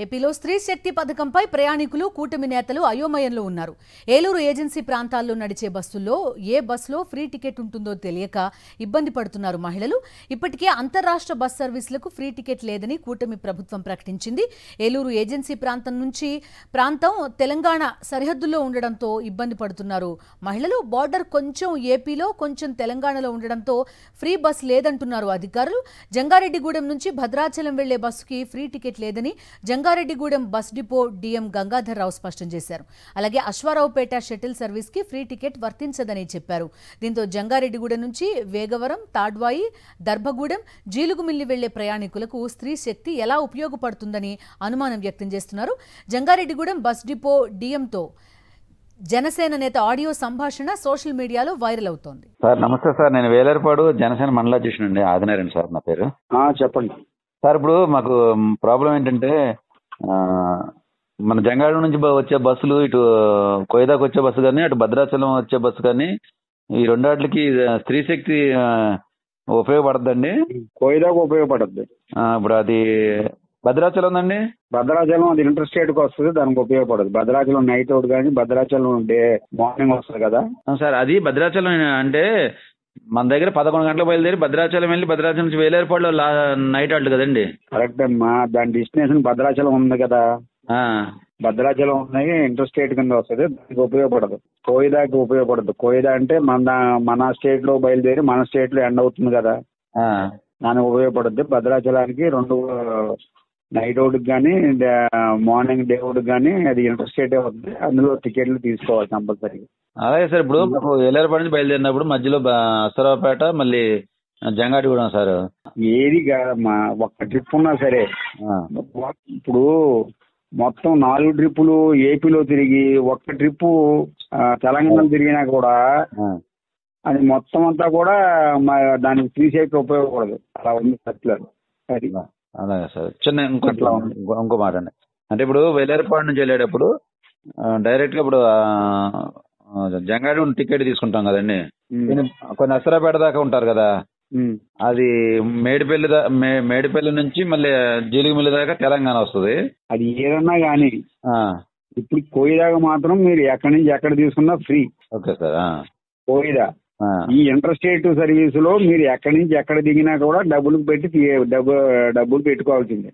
ఏపీలో స్త్రీ శక్తి పథకంపై ప్రయాణికులు కూటమి నేతలు అయోమయంలో ఉన్నారు. ఏలూరు ఏజెన్సీ ప్రాంతాల్లో నడిచే బస్సుల్లో ఏ బస్సులో ఫ్రీ టికెట్ ఉంటుందో తెలియక ఇబ్బంది పడుతున్నారు మహిళలు. ఇప్పటికే అంతర్రాష్ట్ర బస్ సర్వీసులకు ఫ్రీ టికెట్ లేదని కూటమి ప్రభుత్వం ప్రకటించింది. ఏలూరు ఏజెన్సీ ప్రాంతం తెలంగాణ సరిహద్దుల్లో ఉండడంతో ఇబ్బంది పడుతున్నారు మహిళలు. బార్డర్ కొంచెం ఏపీలో కొంచెం తెలంగాణలో ఉండడంతో ఫ్రీ బస్ లేదంటున్నారు అధికారులు. జంగారెడ్డిగూడెం నుంచి భద్రాచలం వెళ్లే బస్సుకి ఫ్రీ టికెట్ లేదని Jangareddygudem bus depot DM Gangadhar Rao స్పష్టం చేశారు. అలాగే అశ్వారావుపేట షటిల్ సర్వీస్ కి ఫ్రీ టికెట్ వర్తించదని చెప్పారు. దీంతో జంగారెడ్డిగూడెం నుంచి వేగవరం, తాడ్వాయి, దర్భగూడెం, జీలుగుమిల్లి వెళ్లే ప్రయాణికులకు స్త్రీ శక్తి ఎలా ఉపయోగపడుతుందని అనుమానం వ్యక్తం చేస్తున్నారు. జంగారెడ్డిగూడెం బస్ డిపో డిఎంతో జనసేన నేత ఆడియో సంభాషణ సోషల్ మీడియాలో వైరల్ అవుతోంది. సార్ నమస్తే సార్, నేను వేలేరుపాడు జనసేన మండల అధ్యక్షుడు అండి, ఆదినారాయణ సార్ నా పేరు. చెప్పండి సార్. ఇప్పుడు మాకు ప్రాబ్లం ఏంటంటే మన జంగారెడ్డి నుంచి వచ్చే బస్సులు ఇటు కోయదాకు వచ్చే బస్సు కానీ అటు భద్రాచలం వచ్చే బస్సు కానీ ఈ రెండాట్లకి స్త్రీ శక్తి ఉపయోగపడద్దండి. కోయదాకు ఉపయోగపడద్దు. ఇప్పుడు అది భద్రాచలం ఉందండి. భద్రాచలం అది ఇంటర్ స్టేట్ కి వస్తుంది, దానికి ఉపయోగపడదు. భద్రాచలం నైట్ అవుట్ కానీ భద్రాచలం డే మార్నింగ్ వస్తుంది కదా సార్. అది భద్రాచలం అంటే మన దగ్గర 11 గంటలకు బయలుదేరి భద్రాచలం వెళ్ళి భద్రాచలం నుంచి వేలేరుపాడులో నైట్ ఆటలు కదండి. కరెక్ట్ అమ్మా, దాని డెస్టినేషన్ భద్రాచలం ఉంది కదా. భద్రాచలం ఉన్నాయి, ఇంటర్ స్టేట్ కింద వస్తుంది, దానికి ఉపయోగపడదు. కోయిదాకి ఉపయోగపడదు. కోయిదా అంటే మన స్టేట్ లో బయలుదేరి మన స్టేట్ లో ఎండ్ అవుతుంది కదా, దానికి ఉపయోగపడుద్ది. భద్రాచలానికి 2 నైట్ అవుట్ కానీ మార్నింగ్ డే అవుట్ కానీ అది ఇంటర్ స్టేట్ అవుతుంది. అందులో టికెట్లు తీసుకోవాలి కంపల్సరీగా. అలాగే సార్. ఇప్పుడు వేలేరుపాడు నుంచి బయలుదేరినప్పుడు మధ్యలో అశ్వారావుపేట మళ్ళీ జంగారెడ్డిగూడెం సార్. ఏది కాదమ్మా, ఒక్క ట్రిప్ ఉన్నా సరే. ఇప్పుడు మొత్తం 4 ట్రిప్పులు ఏపీలో తిరిగి ఒక్క ట్రిప్పు తెలంగాణలో తిరిగినా కూడా అది మొత్తం అంతా కూడా దానికి ఫ్రీ సేఫ్టీ ఉపయోగపడదు. అలా ఉంది సర్క్యులర్. అది అలాగే సార్. చిన్న ఇంకో మాట అండి, అంటే ఇప్పుడు వేలేరుపాడు నుంచి వెళ్ళేటప్పుడు డైరెక్ట్ గా ఇప్పుడు జంగారెడ్డి టికెట్ తీసుకుంటాం కదండి. కొన్ని అశ్వారావుపేట దాకా ఉంటారు కదా, అది మేడిపల్లి నుంచి మళ్ళీ జీలుగుమిల్లి దాకా తెలంగాణ వస్తుంది. అది ఏదన్నా గానీ ఇప్పుడు కోయిదాకా మాత్రం మీరు ఎక్కడి నుంచి ఎక్కడ తీసుకున్నా ఫ్రీ. Okay sir. కోయిదా ఈ ఇంటర్ స్టేట్ సర్వీస్ లో మీరు ఎక్కడి నుంచి ఎక్కడ దిగినా కూడా డబ్బులు పెట్టుకోవాల్సిందే.